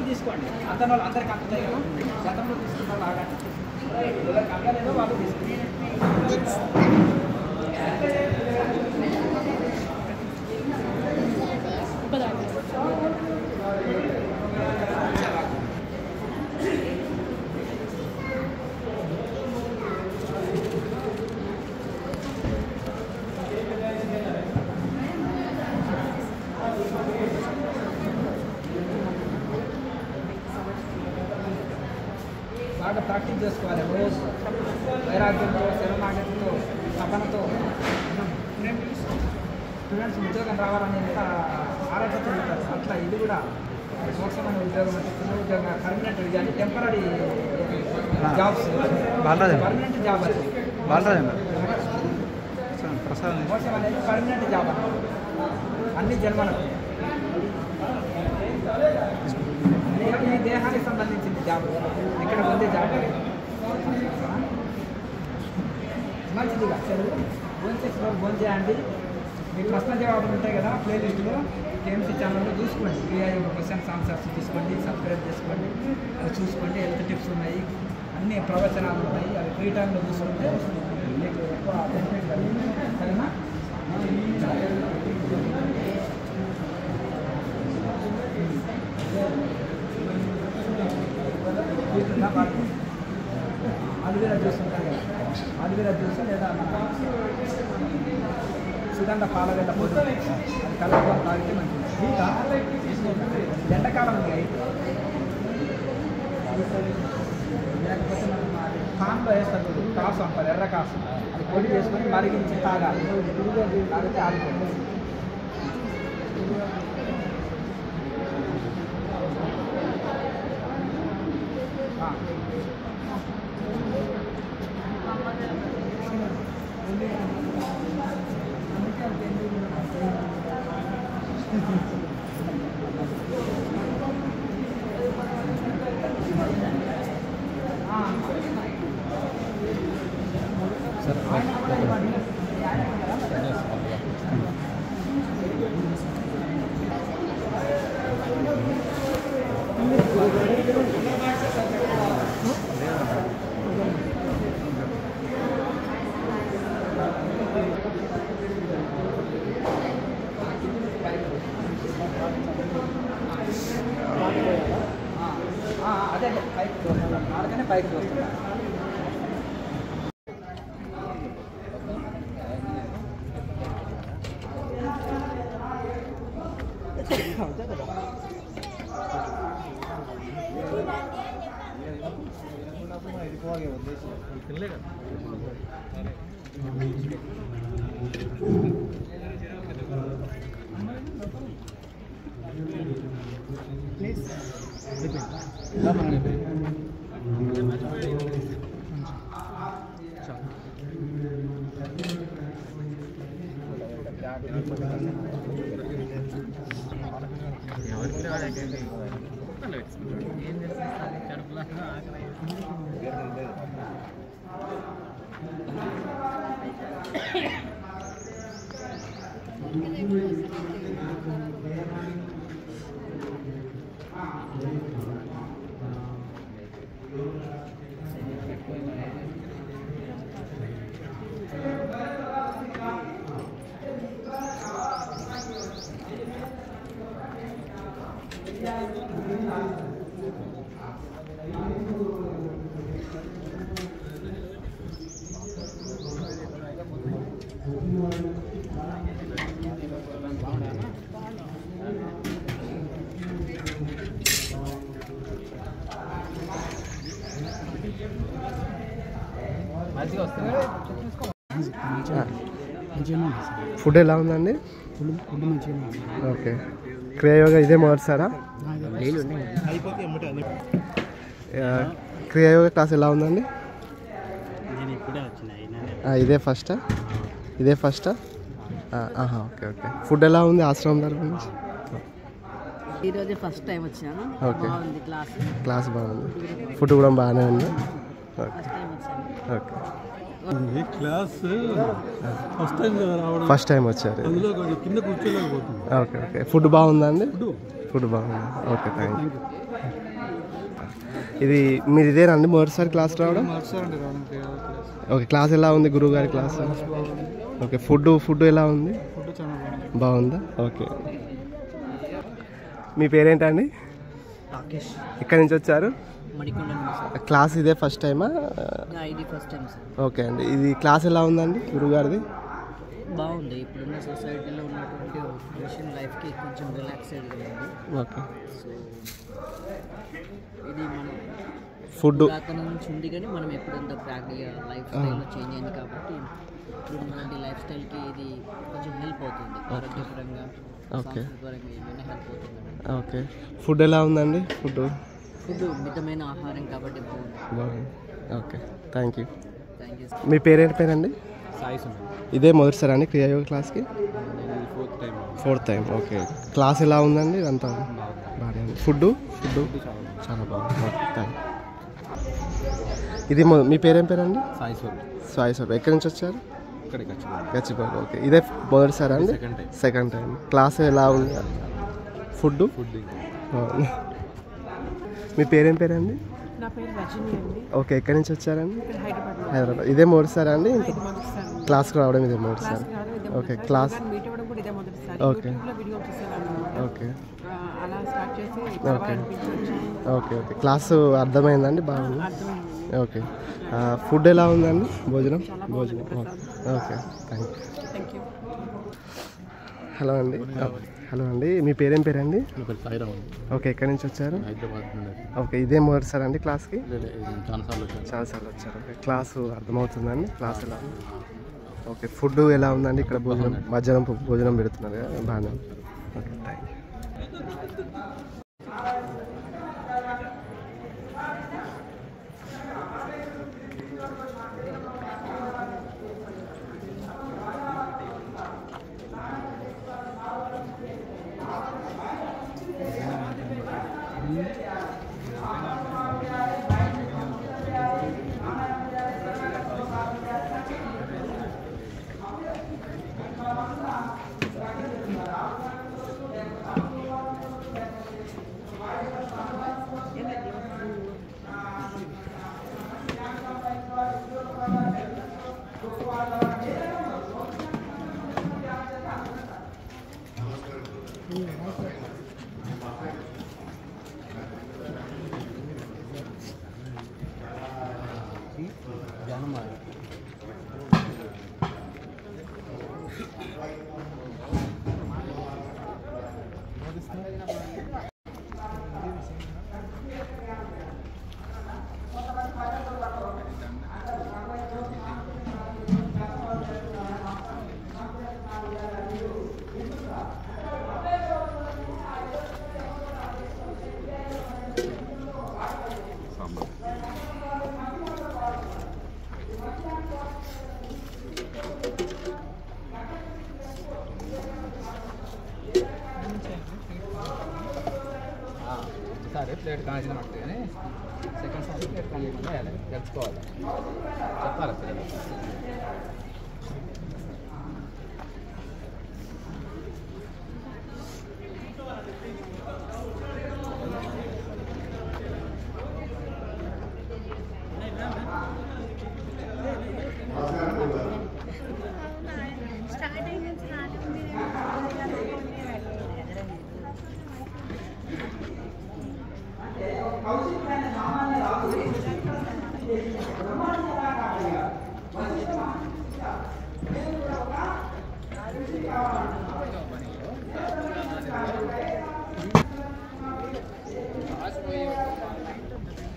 తీసుకోండి అతను వాళ్ళు అందరికి అందుతాయి కదా గతంలో తీసుకున్న వాళ్ళు ఆగండి ఎవరికి అందలేదో వాళ్ళు తీసుకుంటారు బాగా ప్రాక్టీస్ చేసుకోవాలి రోజు వైరాగ్యంతో శరణాగతితో తపనతో స్టూడెంట్స్ ఉద్యోగం రావాలని ఎంత ఆలోచన ఉంటారు అట్లా ఇది కూడా మోక్షమైన ఉద్యోగం అంటే చిన్న ఉద్యోగం పర్మనెంట్ విజయాన్ని టెంపరీ జాబ్స్ పర్మనెంట్ జాబ్ అది మోక్షం అనేది పర్మనెంట్ జాబ్ అన్నమాట అన్ని జన్మలకు ఈ దేహానికి సంబంధించింది జాబ్ ఇక్కడ పొందే జాబ్ మంచిదిగా చదువు భోజనం చేసిన భోజనం చేయండి మీకు ప్రశ్న జవాబులు ఉంటాయి కదా ప్లేలిస్ట్లో కేఎంసీ ఛానల్లో చూసుకోండి క్రియాయోగ క్వశ్చన్స్ ఆన్సర్స్ తీసుకోండి సబ్స్క్రైబ్ చేసుకోండి అవి చూసుకోండి హెల్త్ టిప్స్ ఉన్నాయి అన్ని ప్రవచనాలు ఉన్నాయి అవి ఫ్రీ టైంలో చూసుకుంటే మీకు ఎక్కువ బెనిఫిట్ కలిగింది సరేనా అలివేరా జ్యూస్ ఉంటాయి కదా అలివేరా జ్యూస్ లేదా సుగంధ పాలగడ్డ పొడి అది కలుపుకొని తాగితే మంచిది ఎండాకాలం ఉంది లేకపోతే మనం పాన్లో వేస్తారు కాసు అంటారు ఎర్ర కాసు అది పొడి చేసుకొని మరిగించి తాగాలి తాగితే ఆగిపోతుంది అదే పైకి చూస్తున్నాం ఆడకనే పైకి చూస్తున్నాం ప్లీజ్ ఫుడ్ ఎలా ఉందండి? ఓకే. క్రియాయోగా ఇదే మొదటిసారా? క్రియాయోగా క్లాస్ ఎలా ఉందండి? ఇదే ఫస్టా? Okay okay. ఫుడ్ ఎలా ఉంది ఆశ్రమం తరపు నుంచి? ఈరోజే ఫస్ట్ టైం వచ్చాను. ఓకే. బాగుంది క్లాస్ బాగుంది, ఫుడ్ కూడా బాగానే ఉంది. Okay okay. ఫస్ట్ టైం వచ్చారు. Okay okay. ఫుడ్ బాగుందా అండి? ఫుడ్ బాగుంది. Okay, thank you. ఇది మీరు ఇదేనండి మొదటిసారి క్లాస్ రావడం? ఓకే. క్లాస్ ఎలా ఉంది గురువు గారి క్లాస్? ఓకే. ఫుడ్ ఎలా ఉంది? బాగుందా? ఓకే. మీ పేరేంటండి? రాకేష్. ఎక్కడి నుంచి వచ్చారు? మడికొండ. క్లాస్ ఇదే ఫస్ట్ టైమా? ఇది ఫస్ట్ టైం సార్. ఓకే అండి. ఇది క్లాస్ ఎలా ఉందండి గురువు గారిది? బాగుంది. ఇప్పుడున్న సొసైటీలో ఉన్నటువంటి మిషన్ లైఫ్కి కొంచెం రిలాక్స్డ్గా ఉంది. ఓకే. సో ఇది మనం ఫుడ్ అతని నుంచి ఉంది, కానీ మనం ఎప్పుడంతా ప్రాక్టికల్గా లైఫ్ స్టైల్లో చేంజ్ అయింది కాబట్టి ఇప్పుడు మనకి లైఫ్ స్టైల్కి ఇది కొంచెం హెల్ప్ అవుతుంది. ఆరోగ్యపరంగా, సాంస్కృతిపరంగా ఏమైనా హెల్ప్ అవుతుంది. ఓకే. ఫుడ్ ఎలా ఉందండి? ఫుడ్ మితమైన ఆహారం కాబట్టి బాగుంది. Okay, thank you. Thank you. మీ పేరేంటి? ఇదే మొదటిసారి అండి క్రియాయోగ క్లాస్కి? Fourth time. ఓకే. క్లాస్ ఎలా ఉందండి? అంతా బాగానే ఉంది. ఫుడ్ చాలా బాగుంది. Okay, thank you. ఇది మీ పేరేంటి? సాయి స్వరూప్. ఎక్కడి నుంచి వచ్చారు? గచ్చిబౌలి. ఓకే. ఇదే మొదటిసారి అండి? Second time. క్లాస్ ఎలా ఉంది? ఫుడ్ బాగుంది. మీ పేరేంటి? నా పేరు రజని అండి. ఓకే. ఎక్కడి నుంచి వచ్చారండి? హైదరాబాద్. ఇదే మొదటిసారి అండి? క్లాస్కి రావడం ఇదే మొదటిసారి? ఓకే. క్లాస్ మీట్ అవ్వడం కూడా ఇదే మొదటిసారి. ఓకే. యూట్యూబ్లో వీడియో చూసాను. ఓకే అలా స్టార్ట్ చేసి ఓకే ఓకే. క్లాసు అర్థమైందండి? బాగుంది. అర్థమైంది. ఓకే. ఫుడ్ ఎలా ఉందండి? భోజనం ఓకే, థ్యాంక్ యూ. హలో అండి. మీ పేరేంటి? ఓకే. ఎక్కడి నుంచి వచ్చారు? ఓకే. ఇదే మొదటిసారి అండి క్లాస్కి? చాలాసార్లు వచ్చారు. ఓకే. క్లాసు అర్థమవుతుందండి? క్లాస్ ఎలా ఉంది? ఓకే. ఫుడ్ ఎలా ఉందండి? ఇక్కడ మధ్యాహ్నం భోజనం పెడుతున్నారు కదా, బాగానే ఉంది. Okay, thank you. ప్లేట్ కాల్చిన పడుతుంది, కానీ సెకండ్ సార్ ప్లేట్ కాలేకుండా వేయాలి, తెలుసుకోవాలి, చెప్పాలి అసలు.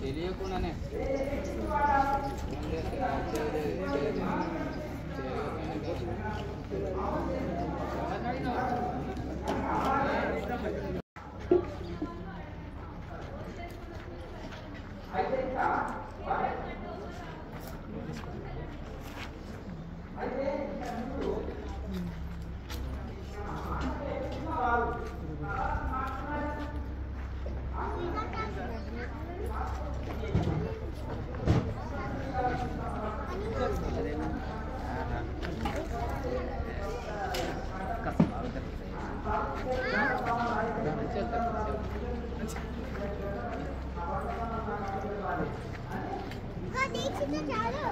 తెలియకుండానే చాలు